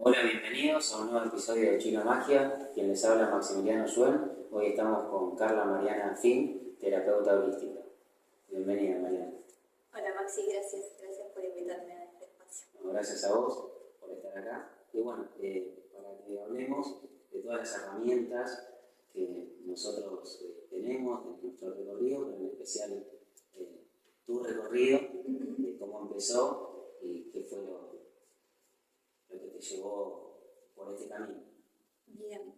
Hola, bienvenidos a un nuevo episodio de Chino Magia. Quien les habla, Maximiliano Schwen. Hoy estamos con Carla Mariana Finn, terapeuta holística. Bienvenida, Mariana. Hola Maxi, gracias por invitarme a este espacio. Bueno, gracias a vos por estar acá. Y bueno, para que hablemos de todas las herramientas que nosotros tenemos en nuestro recorrido, pero en especial tu recorrido, de cómo empezó y qué fue lo que te llevó por este camino. Bien,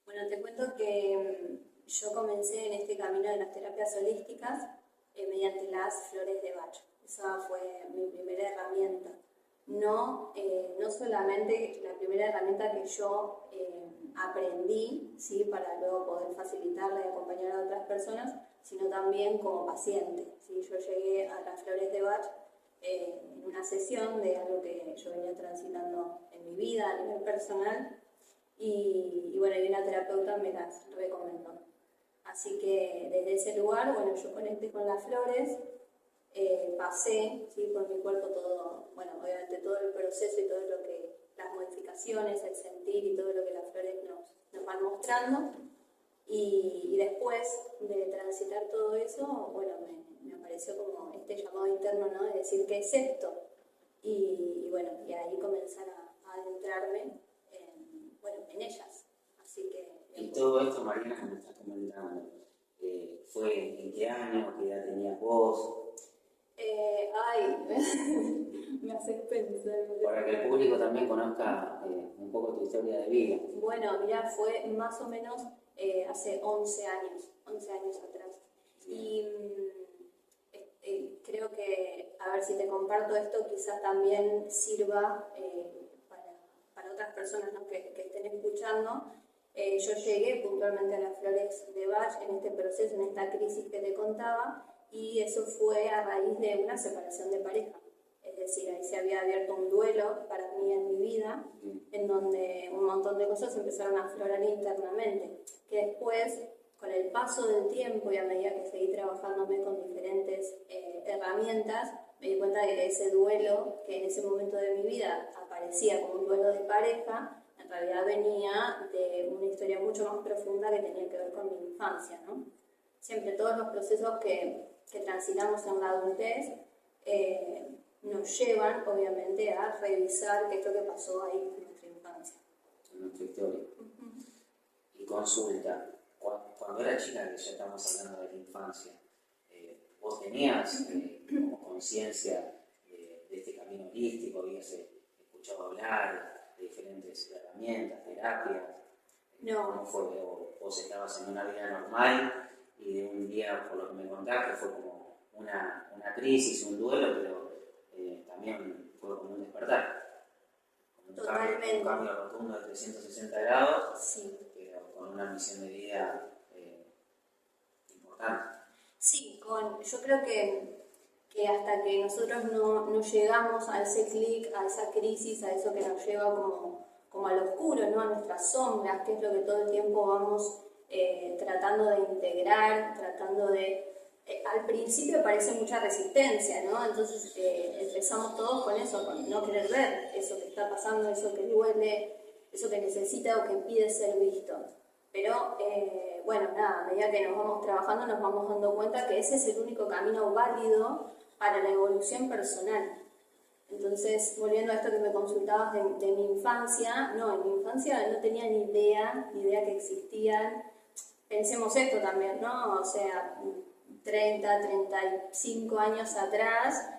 bueno, te cuento que yo comencé en este camino de las terapias holísticas mediante las flores de Bach. Esa fue mi primera herramienta. No solamente la primera herramienta que yo aprendí, ¿sí? Para luego poder facilitarla y acompañar a otras personas, sino también como paciente, ¿sí? Yo llegué a las flores de Bach en una sesión de algo que yo venía transitando en mi vida a nivel personal y bueno, y una terapeuta me las recomendó. Así que desde ese lugar, bueno, yo conecté con las flores, pasé, ¿sí? Por mi cuerpo todo, bueno, obviamente todo el proceso y todo lo que, las modificaciones, el sentir y todo lo que las flores nos van mostrando. Y después de transitar todo eso, bueno, me apareció como este llamado interno, ¿no? De decir, ¿qué es esto? Y bueno, y ahí comenzar a adentrarme en ellas. Así que... Y todo esto, Mariana, que me estás comentando, ¿fue en qué año? ¿Qué edad tenías vos? Me haces pensar. Para que el público también conozca un poco tu historia de vida. Bueno, mira, fue más o menos hace 11 años atrás. Y creo que, a ver si te comparto esto, quizás también sirva para otras personas, ¿no? que estén escuchando. Yo llegué puntualmente a las flores de Bach en este proceso, en esta crisis que te contaba, y eso fue a raíz de una separación de pareja. Es decir, ahí se había abierto un duelo para mí en mi vida, en donde un montón de cosas empezaron a aflorar internamente, que después, con el paso del tiempo y a medida que seguí trabajándome con diferentes herramientas, me di cuenta de que ese duelo, que en ese momento de mi vida aparecía como un duelo de pareja, en realidad venía de una historia mucho más profunda que tenía que ver con mi infancia, ¿no? Siempre todos los procesos que transitamos en la adultez nos llevan, obviamente, a revisar qué es lo que pasó ahí en nuestra infancia. En nuestra historia. Y consulta, cuando era chica, que ya estamos hablando de la infancia, ¿vos tenías como conciencia de este camino holístico? ¿Habías escuchado hablar de diferentes herramientas, terapias? No. ¿Cómo fue? ¿Vos estabas en una vida normal y de un día, por lo que me contaste, fue como una crisis, un duelo, pero también fue como un despertar? Totalmente. Un cambio rotundo de 360 grados, sí. Pero con una misión de vida importante. Sí, yo creo que hasta que nosotros no llegamos a ese clic, a esa crisis, a eso que nos lleva como al oscuro, ¿no? A nuestras sombras, que es lo que todo el tiempo vamos tratando de integrar, tratando de... al principio parece mucha resistencia, ¿no? Entonces empezamos todos con eso, con no querer ver eso que está pasando, eso que duele, eso que necesita o que pide ser visto. Pero, bueno, nada, a medida que nos vamos trabajando nos vamos dando cuenta que ese es el único camino válido para la evolución personal. Entonces, volviendo a esto que me consultabas de mi infancia, no, en mi infancia no tenía ni idea que existían. Pensemos esto también, ¿no? O sea, 35 años atrás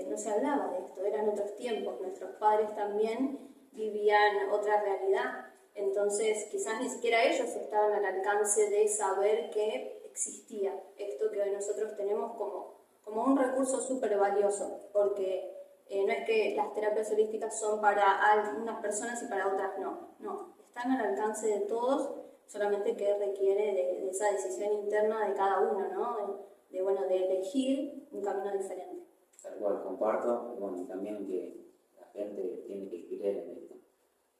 no se hablaba de esto, eran otros tiempos, nuestros padres también vivían otra realidad. Entonces, quizás ni siquiera ellos estaban al alcance de saber que existía esto que hoy nosotros tenemos como un recurso súper valioso, porque no es que las terapias holísticas son para algunas personas y para otras no, están al alcance de todos, solamente que requiere de esa decisión interna de cada uno, ¿no? De elegir un camino diferente. Tal cual, comparto, y bueno, también que la gente tiene que creer en esto.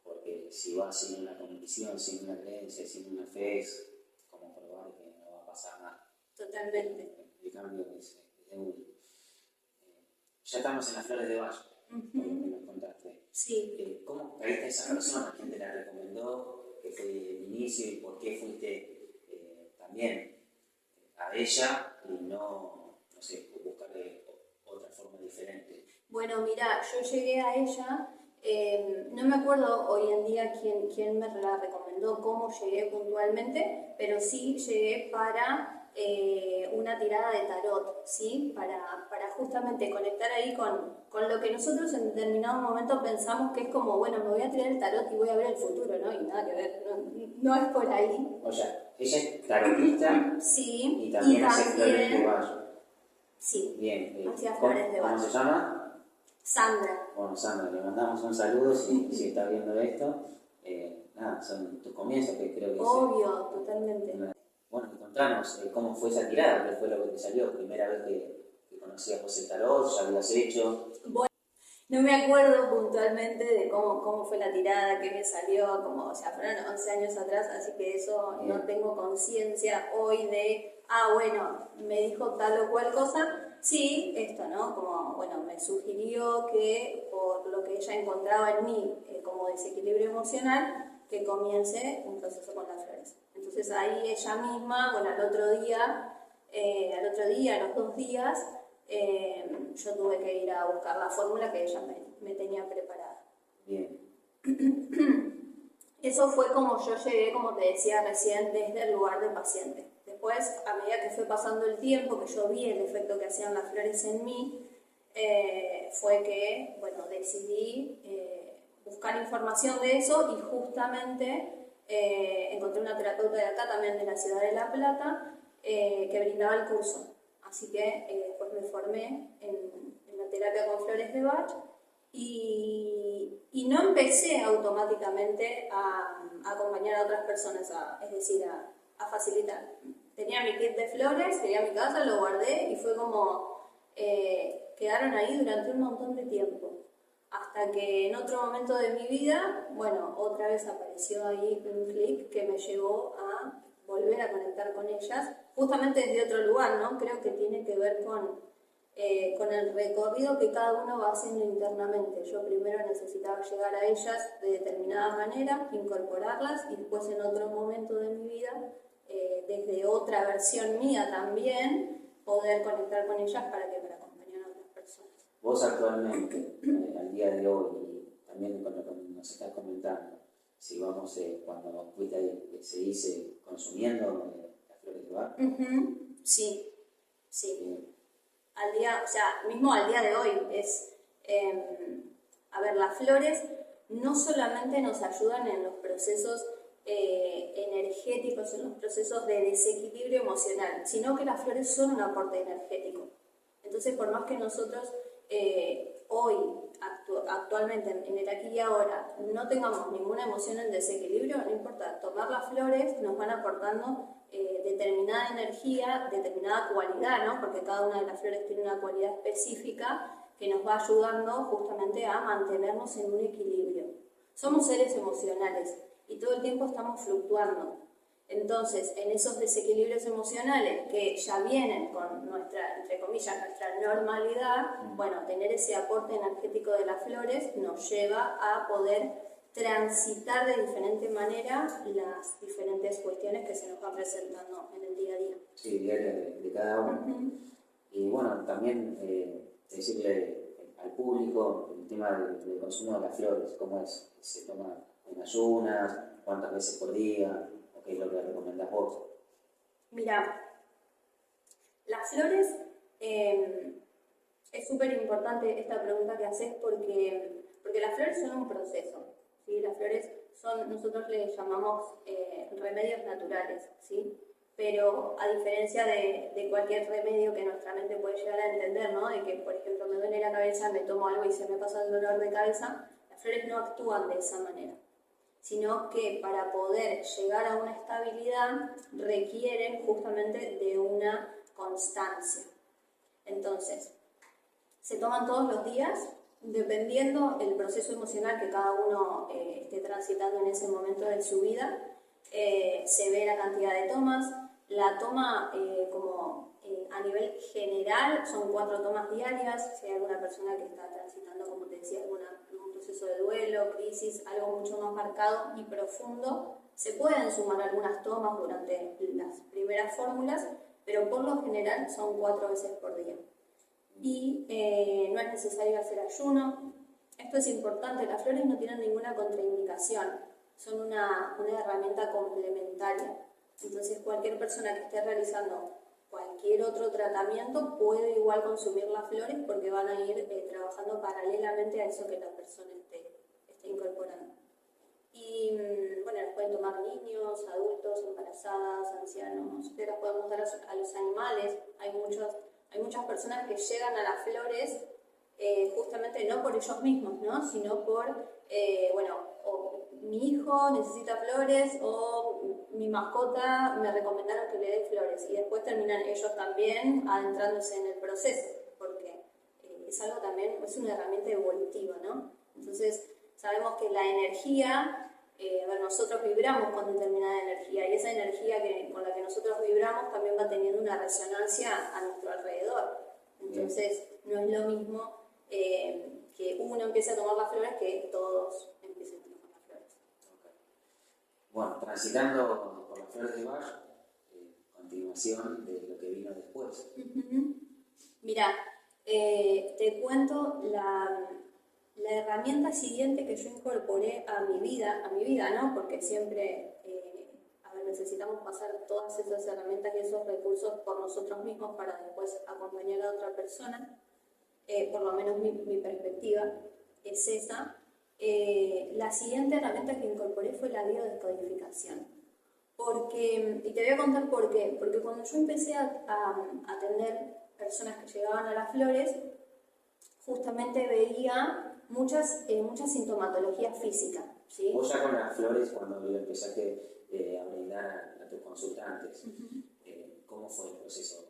Porque si vas sin una convicción, sin una creencia, sin una fe, es como probar que no va a pasar nada. Totalmente. El cambio es de uno. Ya estamos en las flores de Bach, como nos contaste. Sí. ¿Cómo caíste a esa persona? ¿Quién te la recomendó? ¿Qué fue el inicio y por qué fuiste también a ella y no sé, buscarle otra forma diferente? Bueno, mira, yo llegué a ella, no me acuerdo hoy en día quién me la recomendó, cómo llegué puntualmente, pero sí llegué para una tirada de tarot, ¿sí? Para justamente conectar ahí con lo que nosotros en determinado momento pensamos que es como, bueno, me voy a tirar el tarot y voy a ver el futuro, ¿no? Y nada que ver, no es por ahí. O sea, ella es tarotista Sí, y también hace flores de también, Bach. sí, Bien, hacía flores de ¿cómo Bach. se llama? Sandra. Bueno, Sandra, le mandamos un saludo si está viendo esto. Nada, son tus comienzos, que creo que Obvio, totalmente. Bueno, contanos cómo fue esa tirada, qué fue lo que te salió, primera vez que conocías vos el tarot, ya habías hecho. Bueno, no me acuerdo puntualmente de cómo fue la tirada, qué me salió, como, o sea, fueron 11 años atrás, así que eso Bien. no tengo conciencia hoy de, bueno, me dijo tal o cual cosa. Sí, esto, ¿no? Como, bueno, me sugirió que por lo que ella encontraba en mí como desequilibrio emocional, que comience un proceso con las flores. Entonces ahí ella misma, bueno, al otro día, a los 2 días, yo tuve que ir a buscar la fórmula que ella me tenía preparada. Bien. Eso fue como yo llegué, como te decía recién, desde el lugar de paciente. Después, a medida que fue pasando el tiempo, que yo vi el efecto que hacían las flores en mí, fue que, bueno, decidí buscar información de eso y justamente encontré una terapeuta de acá, también de la ciudad de La Plata, que brindaba el curso. Así que después me formé en la terapia con flores de Bach y no empecé automáticamente a acompañar a otras personas, es decir, a facilitar. Tenía mi kit de flores, llegué a mi casa, lo guardé y fue como quedaron ahí durante un montón de tiempo. Hasta que en otro momento de mi vida, bueno, otra vez apareció ahí un clic que me llevó a volver a conectar con ellas, justamente desde otro lugar, ¿no? Creo que tiene que ver con el recorrido que cada uno va haciendo internamente. Yo primero necesitaba llegar a ellas de determinada manera, incorporarlas y después en otro momento de mi vida, desde otra versión mía también, poder conectar con ellas para acompañar a otras personas. Vos actualmente, al día de hoy, y también con lo que nos estás comentando, si vamos, cuando fuiste ahí, ¿seguís consumiendo las flores de Bach? Sí, sí. Mismo al día de hoy es, las flores no solamente nos ayudan en los procesos energéticos, en los procesos de desequilibrio emocional, sino que las flores son un aporte energético. Entonces, por más que nosotros hoy, actualmente, en el aquí y ahora, no tengamos ninguna emoción en desequilibrio, no importa, tomar las flores nos van aportando determinada energía, determinada cualidad, ¿no? Porque cada una de las flores tiene una cualidad específica que nos va ayudando justamente a mantenernos en un equilibrio. Somos seres emocionales y todo el tiempo estamos fluctuando. Entonces, en esos desequilibrios emocionales que ya vienen con nuestra, entre comillas, nuestra normalidad, bueno, tener ese aporte energético de las flores nos lleva a poder transitar de diferente manera las diferentes cuestiones que se nos van presentando en el día a día. Sí, diaria de cada uno. Y bueno, también decirle al público el tema del consumo de las flores, cómo es, se toma en ayunas, cuántas veces por día, o qué es lo que recomendás vos. Mira, las flores, es súper importante esta pregunta que haces porque las flores son un proceso, ¿sí? Las flores nosotros les llamamos remedios naturales, ¿sí? Pero a diferencia de cualquier remedio que nuestra mente puede llegar a entender, ¿no? De que, por ejemplo, me duele la cabeza, me tomo algo y se me pasa el dolor de cabeza, las flores no actúan de esa manera, sino que para poder llegar a una estabilidad requieren justamente de una constancia. Entonces, se toman todos los días, dependiendo el proceso emocional que cada uno esté transitando en ese momento de su vida, se ve la cantidad de tomas. La toma a nivel general son 4 tomas diarias. Si hay alguna persona que está transitando, como te decía, algún proceso proceso de duelo, crisis, algo mucho más marcado y profundo, se pueden sumar algunas tomas durante las primeras fórmulas, pero por lo general son 4 veces por día. Y no es necesario hacer ayuno. Esto es importante, las flores no tienen ninguna contraindicación, son una herramienta complementaria. Entonces cualquier persona que esté realizando cualquier otro tratamiento puede igual consumir las flores porque van a ir trabajando paralelamente a eso que la persona esté incorporando. Y bueno, las pueden tomar niños, adultos, embarazadas, ancianos, las podemos dar a los animales. Hay muchas personas que llegan a las flores justamente no por ellos mismos, ¿no? Sino por, o mi hijo necesita flores o mi mascota me recomendaron que le dé flores y después terminan ellos también adentrándose en el proceso, porque es algo también, es una herramienta evolutiva, ¿no? Entonces sabemos que la energía, nosotros vibramos con determinada energía y esa energía con la que nosotros vibramos también va teniendo una resonancia a nuestro alrededor. Entonces no es lo mismo que uno empiece a tomar las flores que todos empiecen a tomar las flores. Okay. Bueno, transitando por las flores de Bach, continuación de lo que vino después. Mirá, te cuento la herramienta siguiente que yo incorporé a mi vida, ¿no? Porque siempre necesitamos pasar todas esas herramientas y esos recursos por nosotros mismos para después acompañar a otra persona. Por lo menos mi perspectiva es esa. La siguiente herramienta que incorporé fue la biodescodificación. Y te voy a contar por qué. Porque cuando yo empecé a atender personas que llegaban a las flores, justamente veía muchas sintomatologías físicas, ¿sí? Vos ya con las flores, cuando lo empezaste a brindar a tus consultantes, ¿cómo fue el proceso?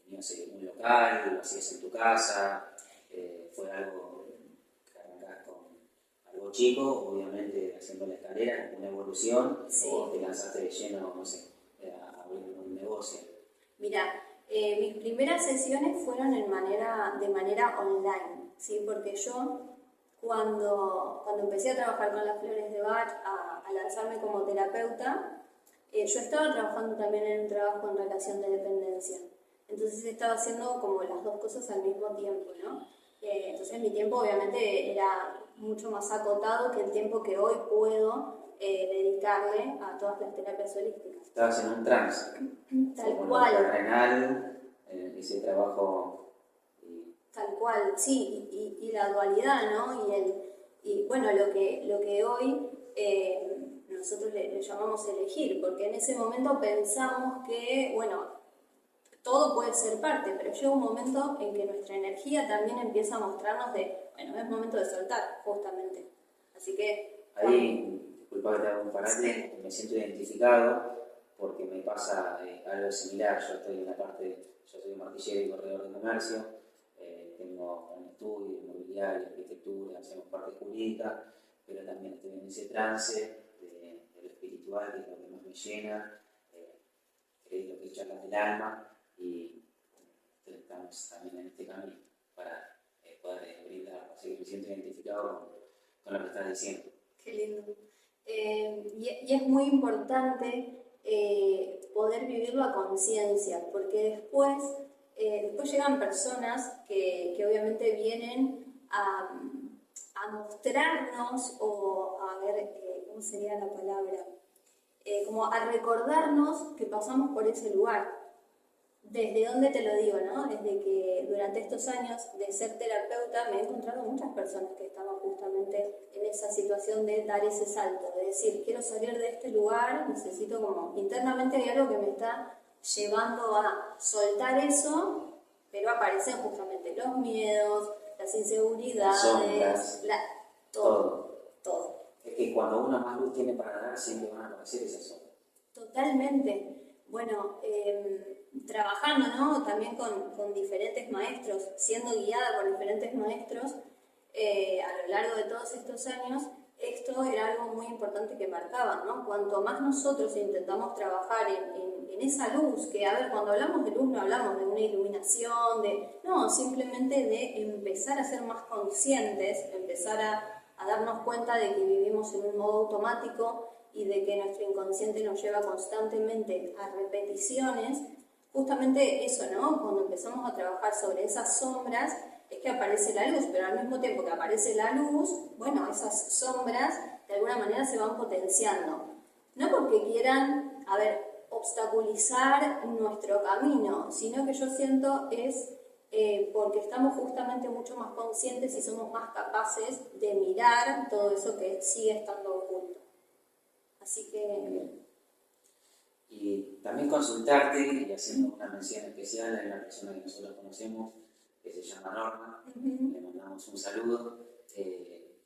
¿Tenías un local? ¿Lo hacías en tu casa? ¿Fue algo que arrancás con algo chico, obviamente haciendo la escalera, una evolución, sí, o te lanzaste de lleno, no sé, a abrir un negocio? Mira, mis primeras sesiones fueron de manera online, ¿sí? Porque yo cuando empecé a trabajar con las flores de Bach, a lanzarme como terapeuta, yo estaba trabajando también en un trabajo en relación de dependencia. Entonces estaba haciendo como las dos cosas al mismo tiempo, ¿no? Entonces mi tiempo obviamente era mucho más acotado que el tiempo que hoy puedo dedicarle a todas las terapias holísticas. Estabas en un trance. Tal cual. Terrenal, ese trabajo. Tal cual, sí, y la dualidad, ¿no? Y bueno, lo que hoy nosotros le llamamos elegir, porque en ese momento pensamos que, bueno, todo puede ser parte, pero llega un momento en que nuestra energía también empieza a mostrarnos es momento de soltar, justamente. Así que... Ahí, disculpa que te haga un parate, sí. Me siento identificado porque me pasa algo similar. Yo estoy en la parte, yo soy martillero y corredor de comercio, tengo un estudio de inmobiliario, arquitectura, hacemos parte jurídica, pero también estoy en ese trance de lo espiritual, que es lo que más me llena, es lo que es charlas del alma. Y estamos también en este camino para poder brindar, así que me siento identificado con lo que estás diciendo. Qué lindo. Y es muy importante poder vivirlo a conciencia, porque después llegan personas que obviamente vienen a mostrarnos o a ver, ¿cómo sería la palabra? Como a recordarnos que pasamos por ese lugar. ¿Desde dónde te lo digo, no? Desde que durante estos años de ser terapeuta me he encontrado muchas personas que estaban justamente en esa situación de dar ese salto, de decir, quiero salir de este lugar, necesito como, internamente hay algo que me está llevando a soltar eso, pero aparecen justamente los miedos, las inseguridades, sombras, todo. Es que cuando uno más luz tiene para dar, siempre van a aparecer esas sombras. Totalmente. Bueno, trabajando, ¿no? También con diferentes maestros, siendo guiada por diferentes maestros, a lo largo de todos estos años, esto era algo muy importante que marcaban, ¿no? Cuanto más nosotros intentamos trabajar en esa luz, que a ver, cuando hablamos de luz no hablamos de una iluminación, no, simplemente de empezar a ser más conscientes, empezar a darnos cuenta de que vivimos en un modo automático y de que nuestro inconsciente nos lleva constantemente a repeticiones, justamente eso, ¿no? Cuando empezamos a trabajar sobre esas sombras, es que aparece la luz, pero al mismo tiempo que aparece la luz, bueno, esas sombras de alguna manera se van potenciando. No porque quieran, obstaculizar nuestro camino, sino que yo siento es porque estamos justamente mucho más conscientes y somos más capaces de mirar todo eso que sigue estando oculto. Así que... Y también consultarte, y haciendo una mención especial a una persona que nosotros conocemos, que se llama Norma, le mandamos un saludo, que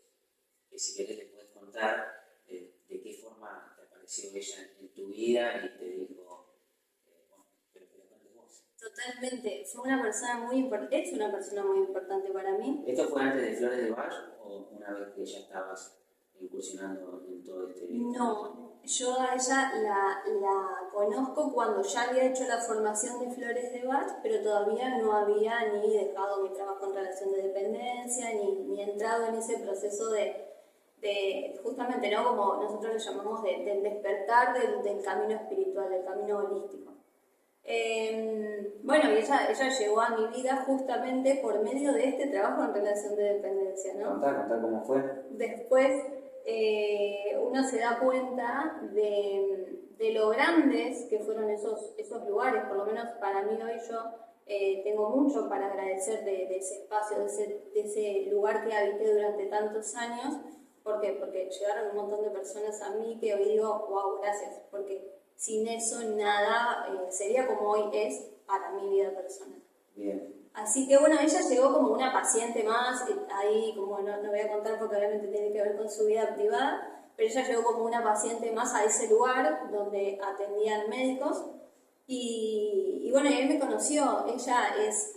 si querés le puedes contar de qué forma te apareció ella en tu vida y te dijo, bueno, pero que lo cuentes vos. Totalmente, fue una persona muy importante, es una persona muy importante para mí. ¿Esto fue antes de Flores de Bach o una vez que ya estabas incursionando en todo este... No, yo a ella la conozco cuando ya había hecho la formación de Flores de Bach, pero todavía no había ni dejado mi trabajo en relación de dependencia, ni entrado en ese proceso de justamente, ¿no? Como nosotros le llamamos del despertar del camino espiritual, del camino holístico. Bueno, y ella llegó a mi vida justamente por medio de este trabajo en relación de dependencia, ¿no? Contá cómo fue. Después uno se da cuenta de lo grandes que fueron esos lugares, por lo menos para mí hoy yo tengo mucho para agradecer de ese espacio, de ese lugar que habité durante tantos años. ¿Por qué? Porque llegaron un montón de personas a mí que hoy digo, wow, gracias, porque sin eso nada sería como hoy es para mi vida personal. Bien. Así que bueno, ella llegó como una paciente más, ahí como no voy a contar porque obviamente tiene que ver con su vida privada, pero ella llegó como una paciente más a ese lugar donde atendían médicos y bueno, y él me conoció, ella es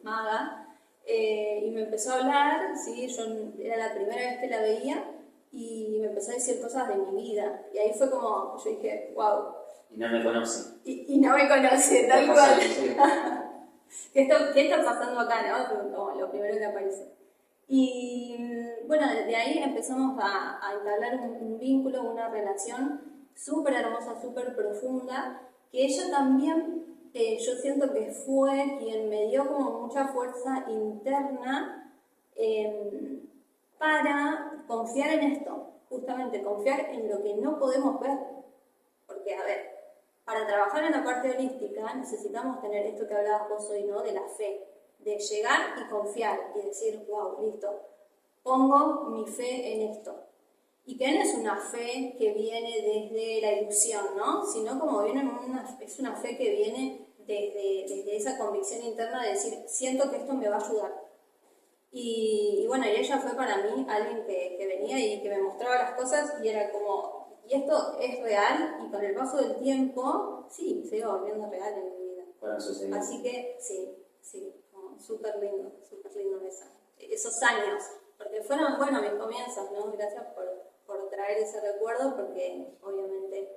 maga, y me empezó a hablar, ¿sí? Yo era la primera vez que la veía y me empezó a decir cosas de mi vida y ahí fue como, yo dije, wow. Y no me conoce. Y no me conoce, tal cual. ¿Qué está pasando acá, no? Como lo primero que aparece. Y bueno, de ahí empezamos a entablar un vínculo, una relación súper hermosa, súper profunda, que ella también, yo siento que fue quien me dio como mucha fuerza interna para confiar en esto, justamente confiar en lo que no podemos ver. Porque, para trabajar en la parte holística necesitamos tener esto que hablabas vos hoy, ¿no? De la fe, de llegar y confiar y decir, wow, listo, pongo mi fe en esto. Y que no es una fe que viene desde la ilusión, ¿no? Sino como es una fe que viene desde esa convicción interna de decir, siento que esto me va a ayudar. Y bueno, y ella fue para mí alguien que venía y que me mostraba las cosas y era como, y esto es real, y con el paso del tiempo, sí, se iba volviendo real en mi vida. Bueno, sucedió. Así que sí, súper lindo esos años, porque fueron, bueno, mis comienzos, ¿no? Gracias por traer ese recuerdo, porque obviamente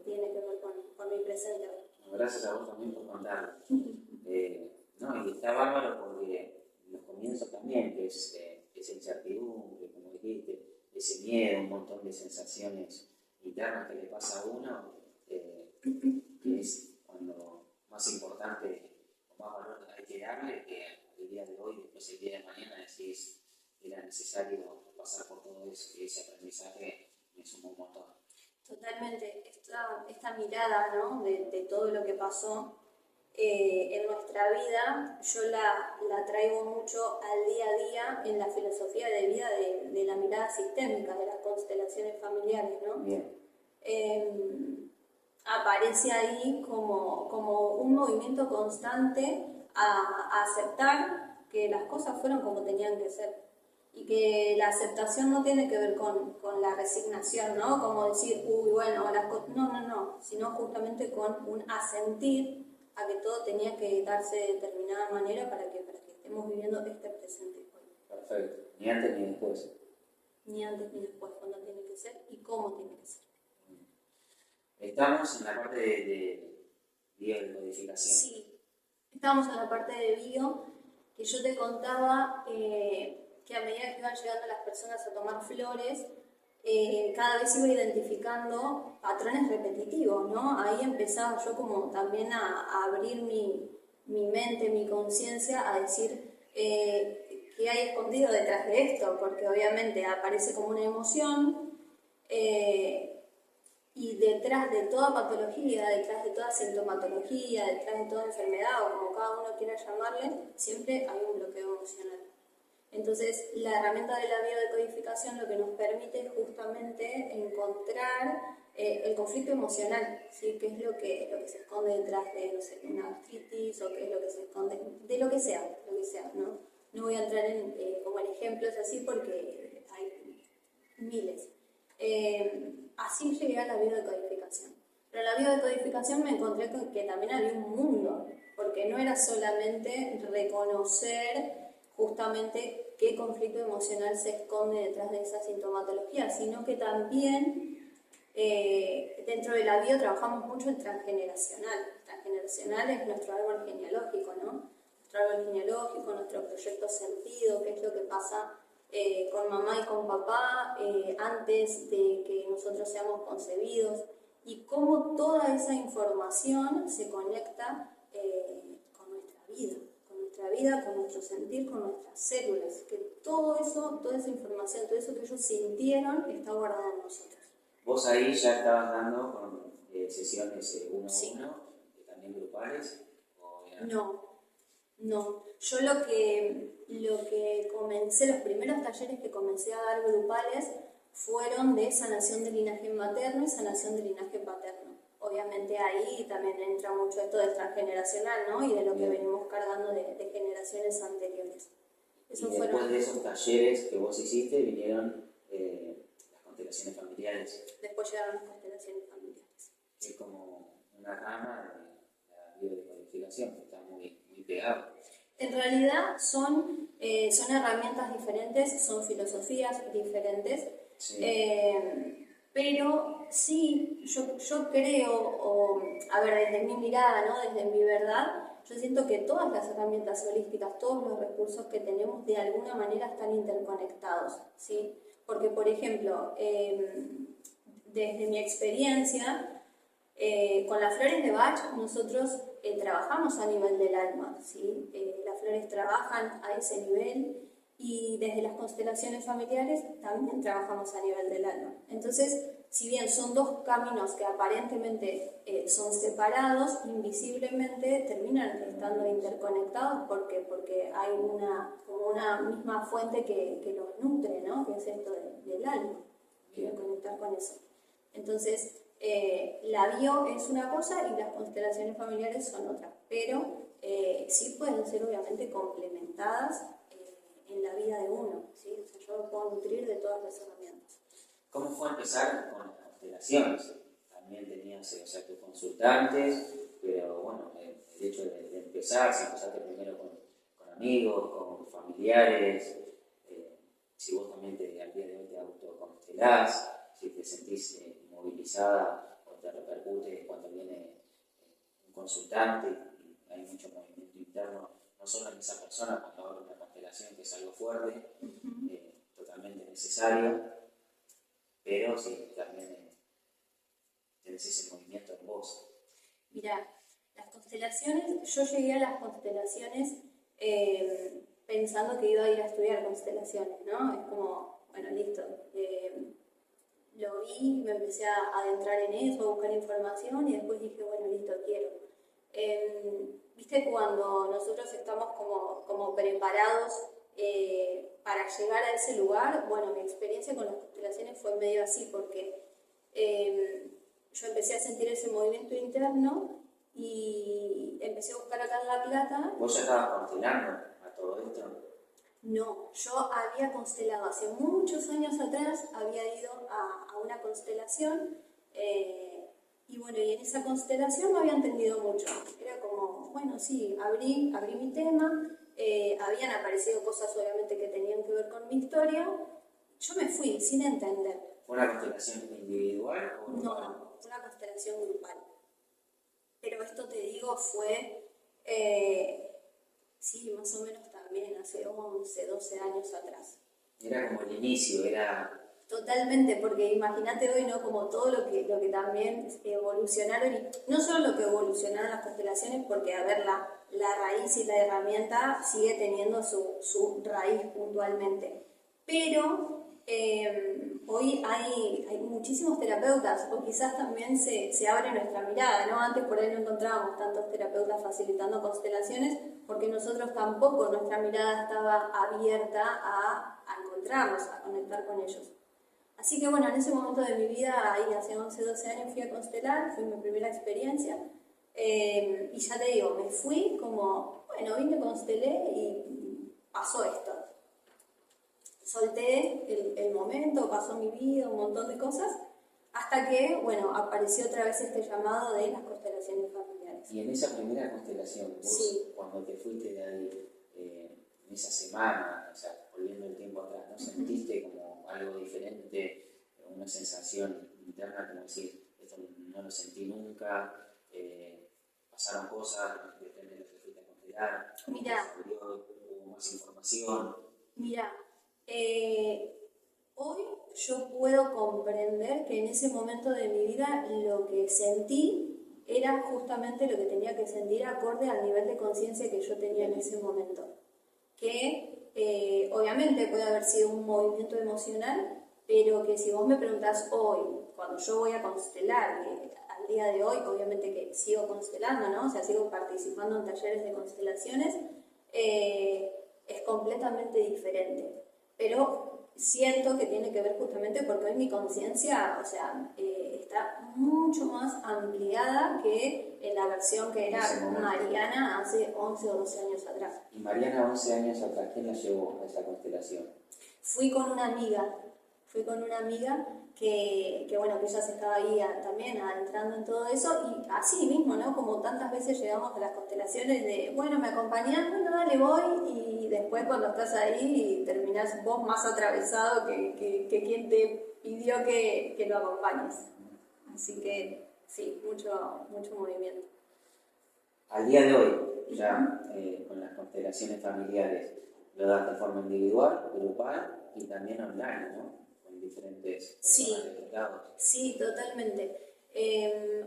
tiene que ver con mi presente hoy. Gracias a vos también por contarlo. No, y está bárbaro porque los comienzos también, que es esa incertidumbre, como dijiste, ese miedo, un montón de sensaciones internas que le pasa a uno, que es cuando más importante o más valor hay que darle, que el día de hoy, después el día de mañana decís que era necesario pasar por todo eso, que ese aprendizaje me sumó un montón. Totalmente, esta mirada, ¿no? de todo lo que pasó en nuestra vida, yo la traigo mucho al día a día en la filosofía de vida de la mirada sistémica, de las constelaciones familiares, ¿no? Bien. Aparece ahí como un movimiento constante a aceptar que las cosas fueron como tenían que ser. Y que la aceptación no tiene que ver con la resignación, ¿no? Como decir, uy, bueno, las cosas... No, sino justamente con un asentir a que todo tenía que darse de determinada manera para que estemos viviendo este presente hoy. Perfecto. Ni antes ni después. Ni antes ni después, cuándo tiene que ser y cómo tiene que ser. Estamos en la parte de biodecodificación. Sí, estamos en la parte de bio, que yo te contaba... que a medida que iban llegando las personas a tomar flores, cada vez iba identificando patrones repetitivos, ¿no? Ahí empezaba yo como también a abrir mi mente, mi conciencia, a decir qué hay escondido detrás de esto, porque obviamente aparece como una emoción, y detrás de toda patología, detrás de toda sintomatología, detrás de toda enfermedad, o como cada uno quiera llamarle, siempre hay un bloqueo emocional. Entonces, la herramienta de la biodecodificación lo que nos permite es justamente encontrar el conflicto emocional, ¿sí? ¿Qué es lo que se esconde detrás de, no sé, una gastritis, o qué es lo que se esconde, de lo que sea, ¿no? No voy a entrar como en ejemplos así porque hay miles. Así llegué a la biodecodificación. Pero en la biodecodificación me encontré con que también había un mundo, porque no era solamente reconocer justamente qué conflicto emocional se esconde detrás de esa sintomatología, sino que también dentro de la bio trabajamos mucho el transgeneracional. El transgeneracional es nuestro árbol genealógico, ¿no? Nuestro árbol genealógico, nuestro proyecto sentido, qué es lo que pasa con mamá y con papá antes de que nosotros seamos concebidos, y cómo toda esa información se conecta con nuestra vida, con nuestro sentir, con nuestras células, que todo eso, toda esa información, todo eso que ellos sintieron está guardado en nosotros. Vos ahí ya estabas dando con sesiones uno a Sí. uno, también grupales, ¿o era? No. Yo lo que comencé, los primeros talleres que comencé a dar grupales fueron de sanación del linaje materno y sanación del linaje paterno. Obviamente ahí también entra mucho esto del transgeneracional, ¿no? Y de lo que venimos cargando de generaciones anteriores. Eso y después de esos talleres que vos hiciste vinieron las constelaciones familiares. Después llegaron las constelaciones familiares. Es como una rama de la biodecodificación que está muy pegado. En realidad son herramientas diferentes, son filosofías diferentes, sí. Pero sí, yo creo, a ver, desde mi mirada, ¿no? Desde mi verdad, yo siento que todas las herramientas holísticas, todos los recursos que tenemos de alguna manera están interconectados, ¿sí? Porque, por ejemplo, desde mi experiencia, con las flores de Bach nosotros trabajamos a nivel del alma, ¿sí? Las flores trabajan a ese nivel, y desde las constelaciones familiares también trabajamos a nivel del alma. Entonces, si bien son dos caminos que aparentemente son separados, invisiblemente terminan estando interconectados porque hay como una misma fuente que los nutre, ¿no? Que es esto del alma. Quiero conectar con eso. Entonces, la bio es una cosa y las constelaciones familiares son otra, pero sí pueden ser obviamente complementadas en la vida de uno, ¿sí? O sea, yo me puedo nutrir de todas las herramientas. ¿Cómo fue empezar con las constelaciones? También tenías tus consultantes, pero bueno, el hecho de empezar, si empezaste primero con amigos, con familiares, si vos también al día de hoy te autoconstelás, si te sentís movilizada o te repercute cuando viene un consultante y hay mucho movimiento interno, no solo en esa persona cuando abre una constelación, que es algo fuerte, totalmente necesario, pero sí, también tenés ese movimiento en vos. Mira, las constelaciones, yo llegué a las constelaciones pensando que iba a ir a estudiar constelaciones, ¿no? Es como, bueno, listo. Lo vi, me empecé a adentrar en eso, a buscar información, y después dije, bueno, listo, quiero. ¿Viste cuando nosotros estamos como preparados para llegar a ese lugar? Bueno, mi experiencia con las constelaciones fue medio así, porque yo empecé a sentir ese movimiento interno y empecé a buscar acá en La Plata. ¿Vos ya estabas constelando a todo esto? No, yo había constelado hace muchos años atrás, había ido a una constelación, y bueno, y en esa constelación no había entendido mucho. Era como, bueno, sí, abrí mi tema, habían aparecido cosas obviamente que tenían que ver con mi historia. Yo me fui sin entender. ¿Fue una constelación individual o grupal? No, fue una constelación grupal. Pero esto te digo fue, sí, más o menos también también hace 11, 12 años atrás. Era como el inicio, era... Totalmente, porque imagínate hoy, ¿no? Como todo lo que también evolucionaron, y no solo lo que evolucionaron las constelaciones, porque, a ver, la raíz y la herramienta sigue teniendo su raíz puntualmente, pero hoy hay muchísimos terapeutas, o quizás también se abre nuestra mirada, ¿no? Antes por ahí no encontrábamos tantos terapeutas facilitando constelaciones, porque nosotros tampoco, nuestra mirada estaba abierta a encontrarlos, a conectar con ellos. Así que bueno, en ese momento de mi vida, ahí hace 11, 12 años fui a constelar, fue mi primera experiencia. Y ya te digo, me fui como, bueno, vine, constelé y pasó esto. Solté el momento, pasó mi vida, un montón de cosas, hasta que, bueno, apareció otra vez este llamado de las constelaciones familiares. Y en esa primera constelación, vos, sí, cuando te fuiste de ahí, en esa semana, o sea, volviendo el tiempo atrás, ¿no sentiste como algo diferente, una sensación interna, como decir, esto no lo sentí nunca, pasaron cosas, de repente te fuiste a constelar, Mira, hubo más información? Mira, hoy yo puedo comprender que en ese momento de mi vida lo que sentí era justamente lo que tenía que sentir acorde al nivel de conciencia que yo tenía en ese momento. Que obviamente puede haber sido un movimiento emocional, pero que si vos me preguntás hoy, cuando yo voy a constelar, al día de hoy, obviamente que sigo constelando, ¿no? O sea, sigo participando en talleres de constelaciones, es completamente diferente. Pero siento que tiene que ver justamente porque hoy mi conciencia, o sea, está mucho más ampliada que en la versión que era Mariana hace 11 o 12 años atrás. ¿Y Mariana 11 años atrás, quién la llevó a esa constelación? Fui con una amiga que bueno, que ella se estaba ahí también adentrando en todo eso, y así mismo, ¿no? Como tantas veces llegamos a las constelaciones de, bueno, me acompañás, bueno, dale, voy, y después cuando estás ahí terminás vos más atravesado que quien te pidió que lo acompañes. Así que sí, mucho movimiento. Al día de hoy, ya con las constelaciones familiares, lo das de forma individual, grupal y también online, ¿no? Con diferentes personas de otros lados. Sí, totalmente.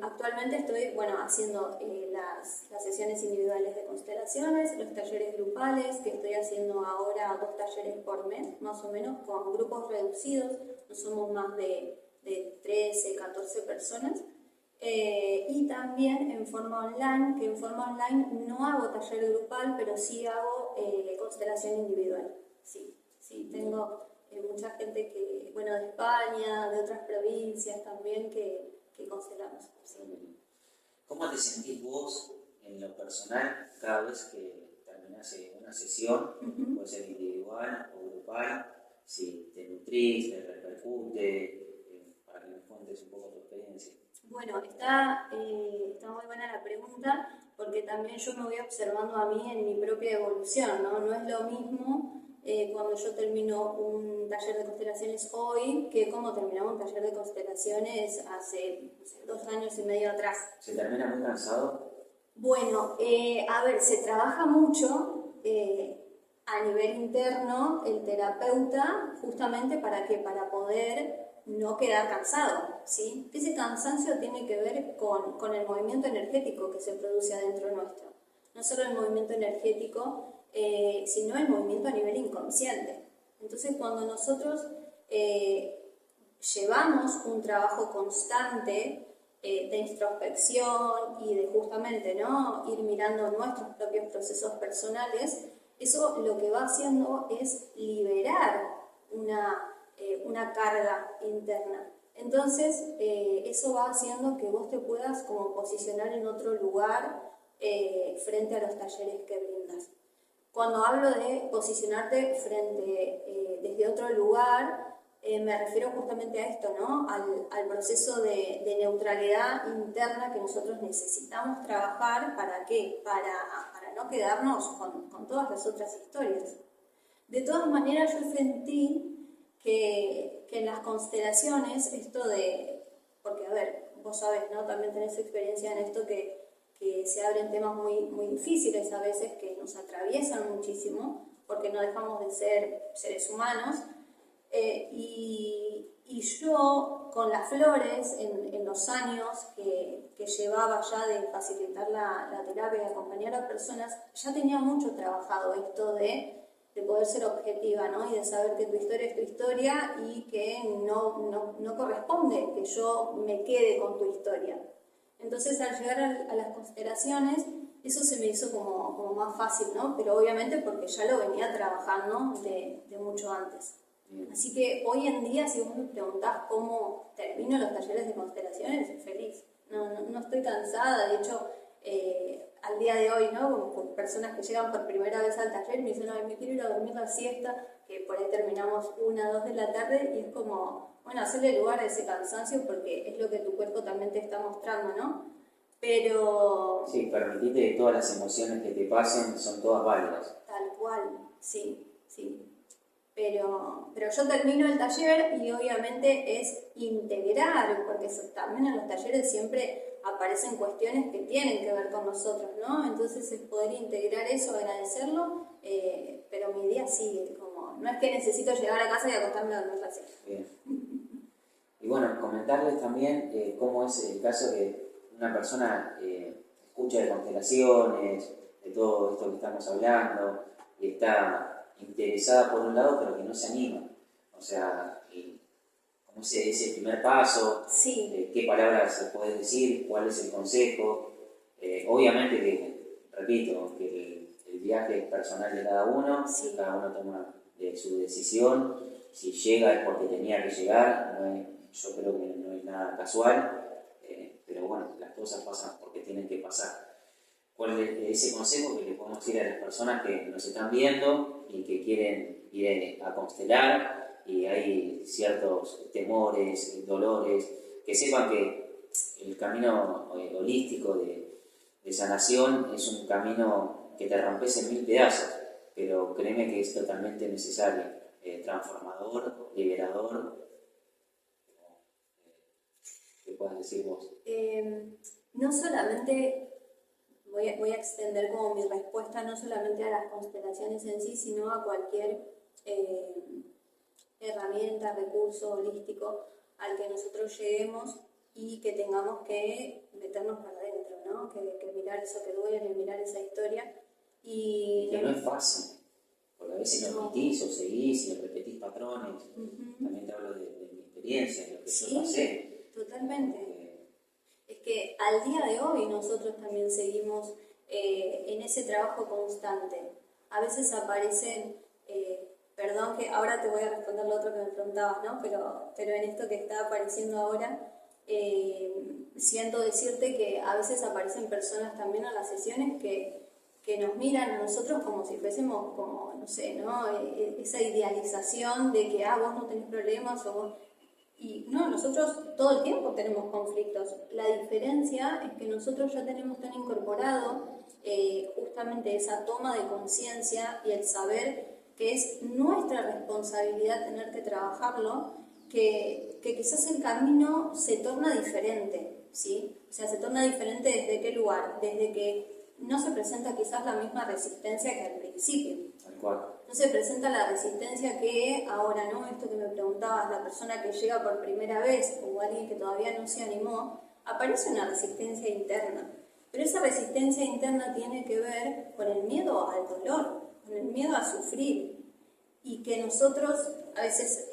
Actualmente estoy, bueno, haciendo las sesiones individuales de constelaciones, los talleres grupales, que estoy haciendo ahora 2 talleres por mes, más o menos, con grupos reducidos, no somos más de 13, 14 personas. Y también en forma online, que en forma online no hago taller grupal, pero sí hago constelación individual. Sí, tengo mucha gente que, bueno, de España, de otras provincias también, que constelamos. Sí. ¿Cómo te sentís vos en lo personal cada vez que terminás una sesión, puede ser individual o grupal, si te nutrís, te repercute, para que nos cuentes un poco tu experiencia? Bueno, está muy buena la pregunta, porque también yo me voy observando a mí en mi propia evolución, ¿no? No es lo mismo cuando yo termino un taller de constelaciones hoy que como terminamos un taller de constelaciones hace 2 años y medio atrás. ¿Se termina muy cansado? Bueno, a ver, se trabaja mucho a nivel interno el terapeuta, justamente para poder no quedar cansado, ¿sí? Ese cansancio tiene que ver con el movimiento energético que se produce adentro nuestro. No solo el movimiento energético, sino el movimiento a nivel inconsciente. Entonces, cuando nosotros llevamos un trabajo constante de introspección y de justamente, ¿no?, ir mirando nuestros propios procesos personales, eso lo que va haciendo es liberar una carga interna. Entonces, eso va haciendo que vos te puedas como posicionar en otro lugar frente a los talleres que brindas. Cuando hablo de posicionarte desde otro lugar, me refiero justamente a esto, ¿no? Al proceso de neutralidad interna que nosotros necesitamos trabajar. ¿Para qué? Para no quedarnos con todas las otras historias. De todas maneras, yo sentí que en las constelaciones, porque a ver, vos sabés, ¿no? También tenés experiencia en esto que se abren temas muy, muy difíciles a veces, que nos atraviesan muchísimo, porque no dejamos de ser seres humanos. Y yo, con las flores, en los años que llevaba ya de facilitar la terapia y acompañar a personas, ya tenía mucho trabajado esto de poder ser objetiva, ¿no? Y de saber que tu historia es tu historia y que no corresponde que yo me quede con tu historia. Entonces, al llegar a las constelaciones, eso se me hizo como más fácil, ¿no? Pero obviamente porque ya lo venía trabajando de mucho antes. Así que hoy en día, si vos me preguntás cómo termino los talleres de constelaciones, feliz. No estoy cansada, de hecho, al día de hoy, ¿no? Con personas que llegan por primera vez al taller y me dicen, no, me quiero ir a dormir la siesta, que por ahí terminamos 1 o 2 de la tarde, y es como, bueno, hacerle lugar a ese cansancio porque es lo que tu cuerpo también te está mostrando, ¿no? Pero... Sí, permitite que todas las emociones que te pasen son todas válidas. Tal cual, sí. Pero yo termino el taller y obviamente es integrar, porque también en los talleres siempre aparecen cuestiones que tienen que ver con nosotros, ¿no? Entonces es poder integrar eso, agradecerlo, pero mi día sigue, como, no es que necesito llegar a casa y acostarme a dormir la siesta. Bien. Y bueno, comentarles también cómo es el caso que una persona escucha de constelaciones, de todo esto que estamos hablando, y está interesada por un lado, pero que no se anima. O sea, ¿cómo es ese primer paso? Sí. ¿Qué palabras se puede decir? ¿Cuál es el consejo? Obviamente que, repito, que el viaje es personal de cada uno, Sí. Cada uno toma su decisión. Si llega es porque tenía que llegar, yo creo que no es nada casual, pero bueno, las cosas pasan porque tienen que pasar. ¿Cuál es ese consejo que le podemos decir a las personas que nos están viendo y que quieren ir a constelar y hay ciertos temores, dolores, que sepan que el camino holístico de sanación es un camino que te rompes en 1000 pedazos, pero créeme que es totalmente necesario, transformador, liberador? ¿Qué puedas decir vos? No solamente... Voy a extender como mi respuesta no solamente a las constelaciones en sí, sino a cualquier herramienta, recurso holístico al que nosotros lleguemos y que tengamos que meternos para adentro, ¿no? Que mirar eso que duele, mirar esa historia. Y que no es fácil, porque a veces lo repetís o seguís y repetís patrones. También te hablo de mi experiencia, de lo que yo pasé. Totalmente. Es que al día de hoy nosotros también seguimos en ese trabajo constante. A veces aparecen, perdón que ahora te voy a responder lo otro que me preguntabas, ¿no? Pero en esto que está apareciendo ahora, siento decirte que a veces aparecen personas también en las sesiones que nos miran a nosotros como si fuésemos como, no sé, ¿no? Esa idealización de que, vos no tenés problemas o vos... Y no, nosotros todo el tiempo tenemos conflictos. La diferencia es que nosotros ya tenemos tan incorporado justamente esa toma de conciencia y el saber que es nuestra responsabilidad tener que trabajarlo, que quizás el camino se torna diferente, ¿sí? O sea, se torna diferente ¿desde qué lugar? Desde que no se presenta quizás la misma resistencia que al principio. Tal cual. No se presenta la resistencia que ahora, ¿no? Esto que me preguntabas, la persona que llega por primera vez o alguien que todavía no se animó, aparece una resistencia interna. Pero esa resistencia interna tiene que ver con el miedo al dolor, con el miedo a sufrir. Y que nosotros, a veces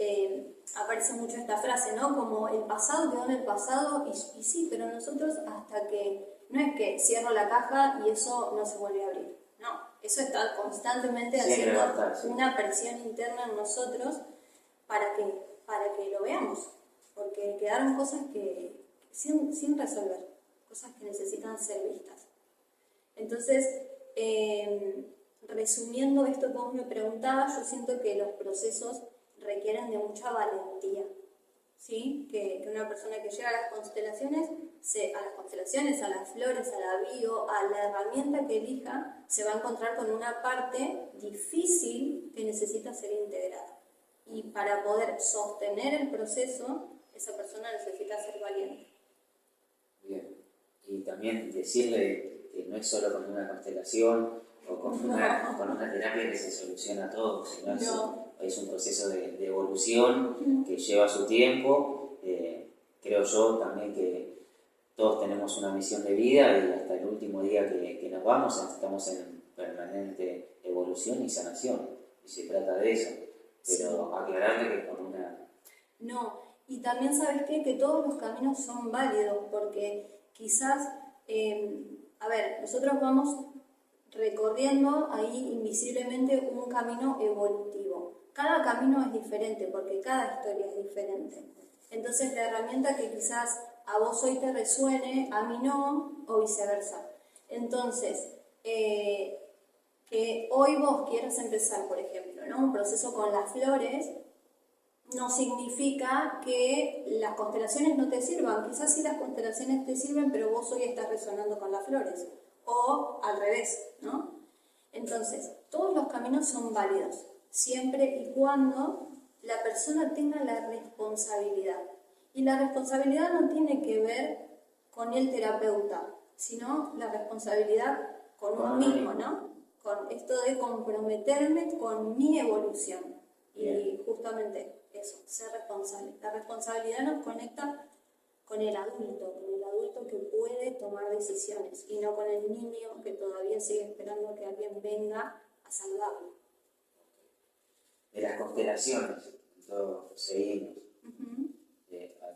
aparece mucho esta frase, ¿no? Como el pasado quedó en el pasado, y sí, pero nosotros hasta que, no es que cierro la caja y eso no se vuelve a abrir. No, eso está constantemente haciendo una presión interna en nosotros para que lo veamos, porque quedaron cosas que sin resolver, cosas que necesitan ser vistas. Entonces, resumiendo esto que vos me preguntabas, yo siento que los procesos requieren de mucha valentía, ¿sí? Que una persona que llega a las constelaciones, a las flores, a la bio, a la herramienta que elija, se va a encontrar con una parte difícil que necesita ser integrada. Y para poder sostener el proceso, esa persona necesita ser valiente. Bien. Y también decirle que no es solo con una constelación o con una terapia que se soluciona todo, sino es un proceso de evolución que lleva su tiempo. Creo yo también que todos tenemos una misión de vida y hasta el último día que nos vamos estamos en permanente evolución y sanación, y se trata de eso, pero aclararle que con una... No, y también sabes qué, que todos los caminos son válidos, porque quizás, a ver, nosotros vamos recorriendo ahí invisiblemente un camino evolutivo. Cada camino es diferente, porque cada historia es diferente. Entonces la herramienta que quizás a vos hoy te resuene, a mí no, o viceversa. Entonces, que hoy vos quieras empezar, por ejemplo, ¿no? Un proceso con las flores, no significa que las constelaciones no te sirvan. Quizás sí las constelaciones te sirven, pero vos hoy estás resonando con las flores. O al revés, ¿no? Entonces, todos los caminos son válidos, siempre y cuando la persona tenga la responsabilidad. Y la responsabilidad no tiene que ver con el terapeuta, sino la responsabilidad con uno mismo, ¿no? Con esto de comprometerme con mi evolución. Y justamente eso, ser responsable. La responsabilidad nos conecta con el adulto que puede tomar decisiones y no con el niño que todavía sigue esperando que alguien venga a salvarlo. De las constelaciones, todos seguimos.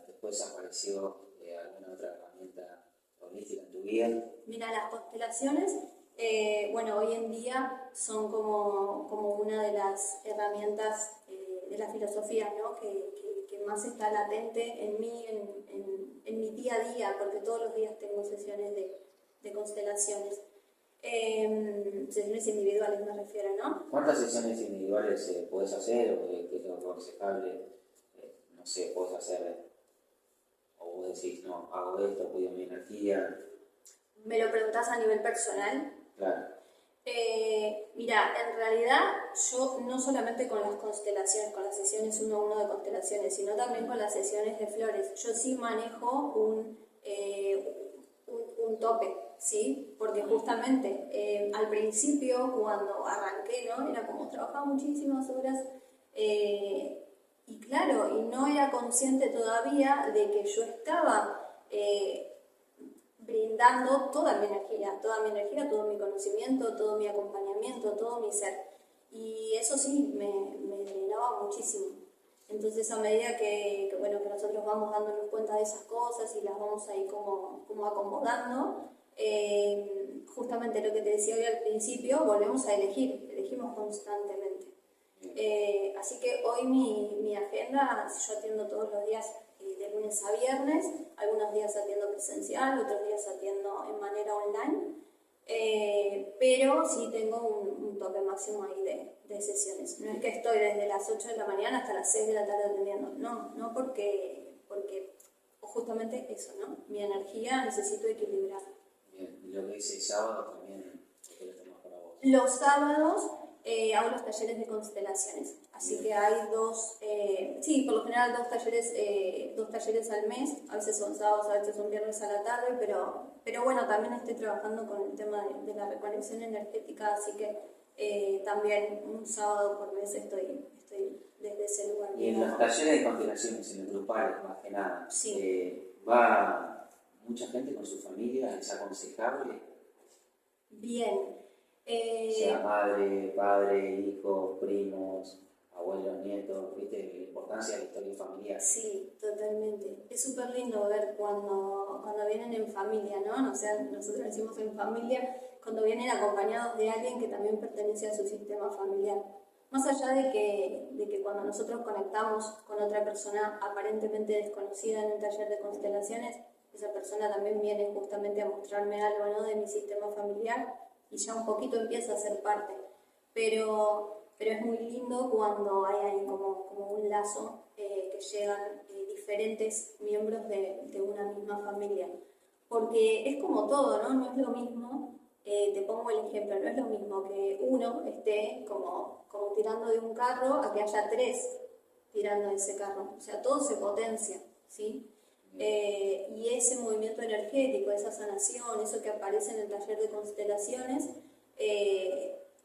Después apareció alguna otra herramienta holística en tu vida. Mira, las constelaciones, bueno, hoy en día son como una de las herramientas de la filosofía, ¿no? que más está latente en mí, en mi día a día, porque todos los días tengo sesiones de constelaciones. Sesiones individuales me refiero, ¿no? ¿Cuántas sesiones individuales puedes hacer o qué es lo aconsejable? No sé, puedes hacer, o vos decís, no, hago esto, cuido mi energía. ¿Me lo preguntás a nivel personal? Claro. Mira, en realidad yo no solamente con las constelaciones, con las sesiones 1 a 1 de constelaciones, sino también con las sesiones de flores. Yo sí manejo un tope, ¿sí? Porque justamente al principio, cuando arranqué, ¿no? Era como trabajaba muchísimas horas y claro, y no era consciente todavía de que yo estaba brindando toda mi energía, todo mi conocimiento, todo mi acompañamiento, todo mi ser. Y eso sí, me drenaba muchísimo. Entonces, a medida que nosotros vamos dándonos cuenta de esas cosas y las vamos ahí como acomodando, justamente lo que te decía hoy al principio, volvemos a elegimos constantemente. Así que hoy mi agenda, yo atiendo todos los días de lunes a viernes, algunos días atiendo presencial, otros días atiendo en manera online, pero sí tengo un tope máximo ahí de sesiones. No es que estoy desde las 8 de la mañana hasta las 6 de la tarde atendiendo, no porque justamente eso, ¿no? Mi energía necesito equilibrar. Bien, y lo que dice el sábado también, ¿qué lo tenemos para vos? Los sábados hago los talleres de constelaciones, así que hay por lo general dos talleres al mes, a veces son sábados, a veces son viernes a la tarde, pero bueno, también estoy trabajando con el tema de la reconexión energética, así que también un sábado por mes estoy desde ese lugar. Y en los talleres de constelaciones, en los grupales más que nada, sí. ¿Va mucha gente con su familia? ¿Es aconsejable? Bien. Sea madre, padre, hijos, primos, abuelos, nietos, ¿viste? La importancia de la historia familiar. Sí, totalmente. Es súper lindo ver cuando vienen en familia, ¿no? O sea, nosotros decimos en familia, cuando vienen acompañados de alguien que también pertenece a su sistema familiar. Más allá de que cuando nosotros conectamos con otra persona aparentemente desconocida en un taller de constelaciones, esa persona también viene justamente a mostrarme algo, ¿no? De mi sistema familiar y ya un poquito empieza a ser parte. Pero es muy lindo cuando hay ahí como un lazo que llegan diferentes miembros de una misma familia. Porque es como todo, ¿no? No es lo mismo, te pongo el ejemplo, no es lo mismo que uno esté como tirando de un carro a que haya 3 tirando de ese carro. O sea, todo se potencia, ¿sí? Y ese movimiento energético, esa sanación, eso que aparece en el taller de constelaciones,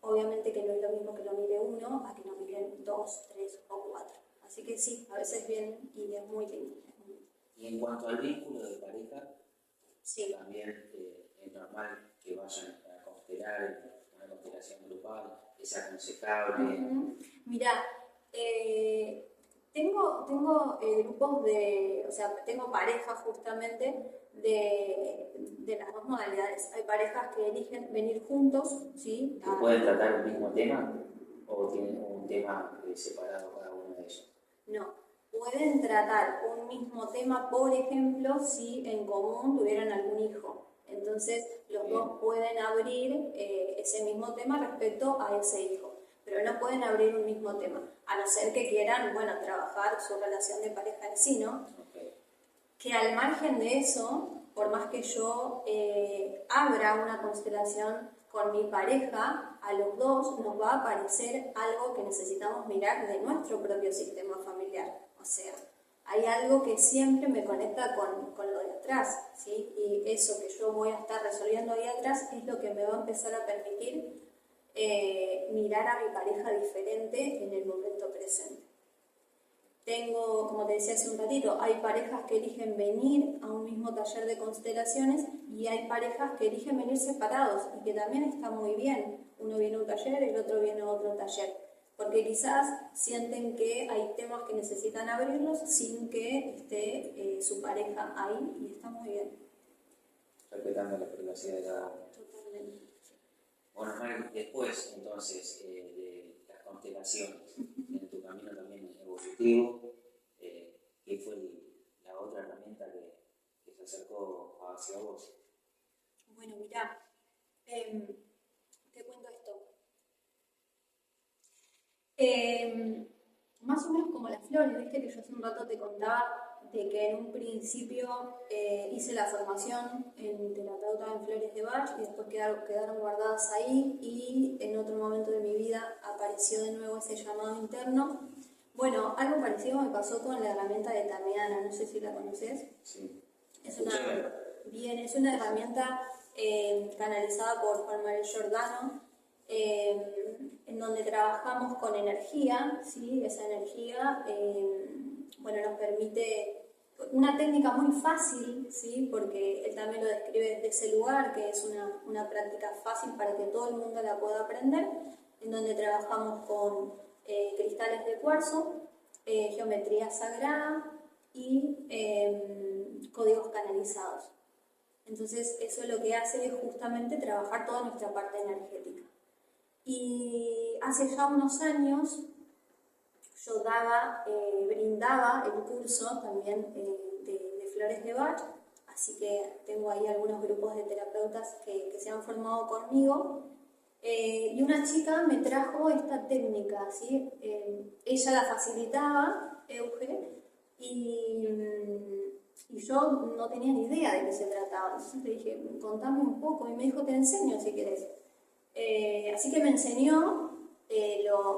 Obviamente que no es lo mismo que lo mire uno a que lo miren 2, 3 o 4. Así que sí, a veces vienen y es muy lindo. Y en cuanto al vínculo de pareja, Sí. también es normal que vayan a constelar en una constelación grupal, es aconsejable. Mirá, tengo grupos o sea, tengo parejas justamente de las dos modalidades. Hay parejas que eligen venir juntos, ¿sí? ¿Que pueden tratar el mismo tema o tienen un tema separado cada uno de ellos? No, pueden tratar un mismo tema, por ejemplo, si en común tuvieran algún hijo. Entonces, los dos pueden abrir ese mismo tema respecto a ese hijo, pero no pueden abrir un mismo tema, a no ser que quieran, bueno, trabajar su relación de pareja en sí, ¿no? Okay. Que al margen de eso, por más que yo abra una constelación con mi pareja, a los dos nos va a aparecer algo que necesitamos mirar de nuestro propio sistema familiar. O sea, hay algo que siempre me conecta con lo de atrás, ¿sí? Y eso que yo voy a estar resolviendo ahí atrás es lo que me va a empezar a permitir mirar a mi pareja diferente en el momento presente. Tengo, como te decía hace un ratito, hay parejas que eligen venir a un mismo taller de constelaciones y hay parejas que eligen venir separados y que también está muy bien. Uno viene a un taller y el otro viene a otro taller, porque quizás sienten que hay temas que necesitan abrirlos sin que esté su pareja ahí y está muy bien. Respetando la privacidad de cada uno. Totalmente. Bueno, Mari, después entonces de las constelaciones, en tu camino también evolutivo, ¿qué fue la otra herramienta que se acercó hacia vos? Bueno, mirá, te cuento esto. Más o menos como las flores, viste que yo hace un rato te contaba de que en un principio hice la formación en terapeuta en flores de Bach y después quedaron guardadas ahí y en otro momento de mi vida apareció de nuevo ese llamado interno. Bueno, algo parecido me pasó con la herramienta de Tamiana, no sé si la conoces. Sí. Es una herramienta canalizada por Juan Manuel Giordano, en donde trabajamos con energía, ¿sí? Esa energía nos permite una técnica muy fácil, ¿sí? Porque él también lo describe desde ese lugar, que es una práctica fácil para que todo el mundo la pueda aprender, en donde trabajamos con cristales de cuarzo, geometría sagrada y códigos canalizados. Entonces eso lo que hace es justamente trabajar toda nuestra parte energética. Y hace ya unos años yo brindaba el curso también de flores de Bach, así que tengo ahí algunos grupos de terapeutas que se han formado conmigo. Y una chica me trajo esta técnica, ¿sí? Ella la facilitaba, Euge, y yo no tenía ni idea de qué se trataba. Entonces le dije, contame un poco, y me dijo, te enseño si querés. Así que me enseñó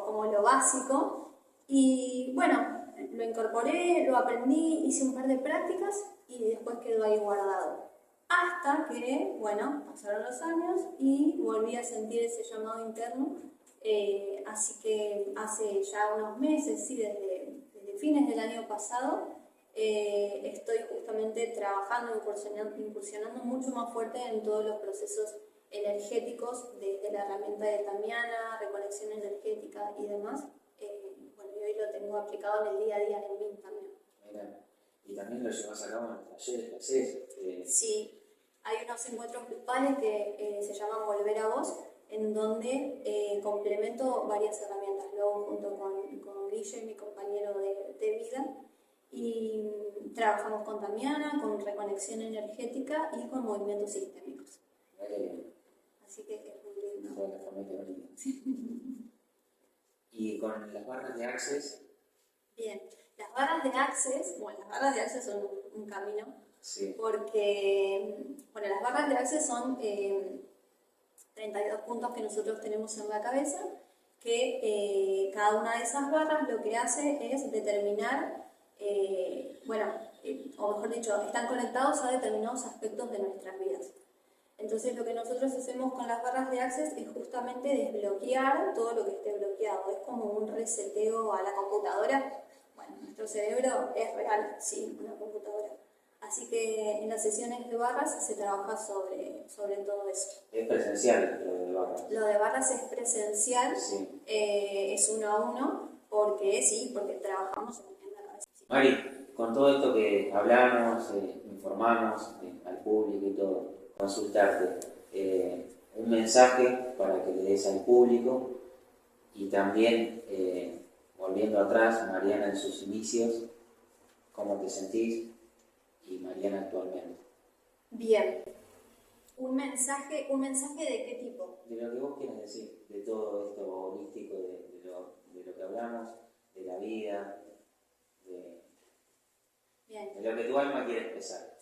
como lo básico, y bueno, lo incorporé, lo aprendí, hice un par de prácticas y después quedó ahí guardado. Hasta que, bueno, pasaron los años y volví a sentir ese llamado interno. Así que hace ya unos meses, sí, desde fines del año pasado, estoy justamente trabajando, incursionando mucho más fuerte en todos los procesos energéticos desde la herramienta de Tamiana, reconexión energética y demás. Y hoy lo tengo aplicado en el día a día en mí también. Mira, y también lo llevas a cabo en los talleres que haces. Sí, hay unos encuentros grupales que se llaman Volver a Vos, en donde complemento varias herramientas, luego junto con Guille, mi compañero de vida, y trabajamos con Tamiana, con reconexión energética y con movimientos sistémicos. Así que es muy lindo. Toda la familia bonita. Y con las barras de Access. Bien, las barras de Access son un camino, sí. Porque, las barras de Access son 32 puntos que nosotros tenemos en la cabeza, que cada una de esas barras lo que hace es determinar, o mejor dicho, están conectados a determinados aspectos de nuestras vidas. Entonces lo que nosotros hacemos con las barras de Access es justamente desbloquear todo lo que esté bloqueado. Es como un reseteo a la computadora. Bueno, nuestro cerebro es real, sí, una computadora. Así que en las sesiones de barras se trabaja sobre todo eso. Es presencial lo de barras. Lo de barras es presencial, Sí. es 1 a 1, porque trabajamos en la cabeza. Sí. Mari, con todo esto que hablamos, informamos al público y todo, consultarte, un mensaje para que le des al público y también, volviendo atrás, Mariana en sus inicios, ¿cómo te sentís? Y Mariana actualmente. Bien. ¿Un mensaje de qué tipo? De lo que vos quieras decir, de todo esto holístico, de lo que hablamos, de la vida, Bien. de lo que tu alma quiere expresar.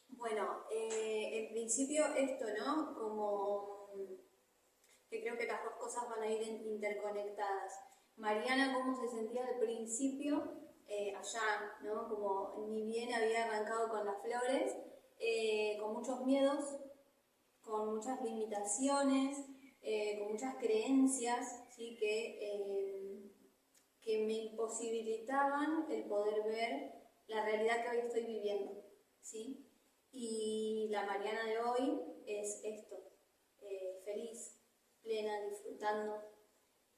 Bueno, en principio esto, ¿no? Como que creo que las dos cosas van a ir interconectadas. Mariana, ¿cómo se sentía al principio? Allá, ¿no? Como ni bien había arrancado con las flores, con muchos miedos, con muchas limitaciones, con muchas creencias, ¿sí? Que me imposibilitaban el poder ver la realidad que hoy estoy viviendo, ¿sí? Y la Mariana de hoy es esto, feliz, plena, disfrutando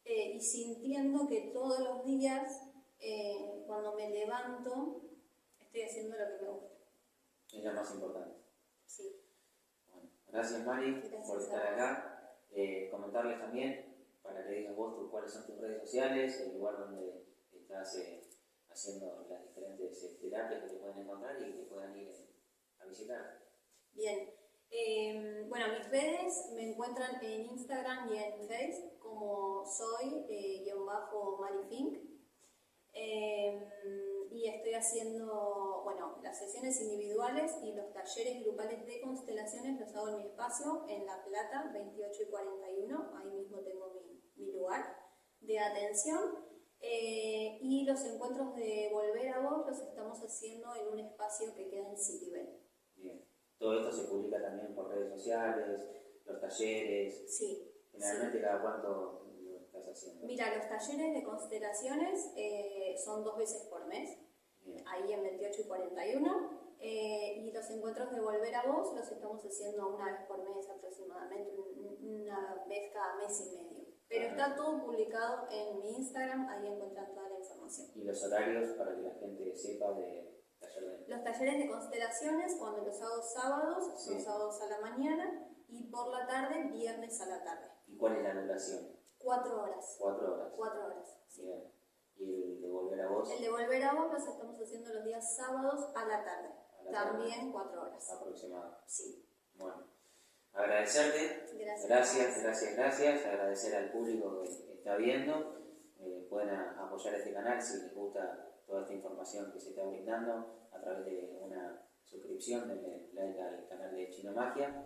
y sintiendo que todos los días, cuando me levanto, estoy haciendo lo que me gusta. Es lo más importante. Sí. Bueno, gracias Mari Gracias por estar acá. Comentarles también, para que digas vos cuáles son tus redes sociales, el lugar donde estás haciendo las diferentes terapias que te pueden encontrar y que puedan ir a visitar. Bien. Bueno, mis redes me encuentran en Instagram y en Facebook como soy-marifink. Y estoy haciendo, bueno, las sesiones individuales y los talleres grupales de constelaciones los hago en mi espacio, en La Plata, 28 y 41. Ahí mismo tengo mi lugar de atención. Y los encuentros de Volver a Vos los estamos haciendo en un espacio que queda en Citibel. Bien. Todo esto se publica también por redes sociales, los talleres. Sí. Generalmente, Sí. ¿cada cuánto lo estás haciendo? Mira, los talleres de constelaciones son 2 veces por mes, Bien. ahí en 28 y 41. Y los encuentros de Volver a Vos los estamos haciendo una vez por mes aproximadamente, una vez cada mes y medio. Pero está todo publicado en mi Instagram, ahí encuentran toda la información. ¿Y los horarios para que la gente sepa de taller de...? Los talleres de constelaciones, cuando los hago sábados, Sí. son sábados a la mañana, y por la tarde, viernes a la tarde. ¿Y cuál es la duración? 4 horas. 4 horas. 4 horas, sí. Bien. ¿Y el de Volver a Vos? El de Volver a Vos los estamos haciendo los días sábados a la tarde. También 4 horas. Aproximado. Sí. Bueno, agradecerte. Gracias. Agradecer al público que está viendo. Pueden apoyar este canal si les gusta toda esta información que se está brindando a través de una suscripción, denle like al canal de Chino Magia.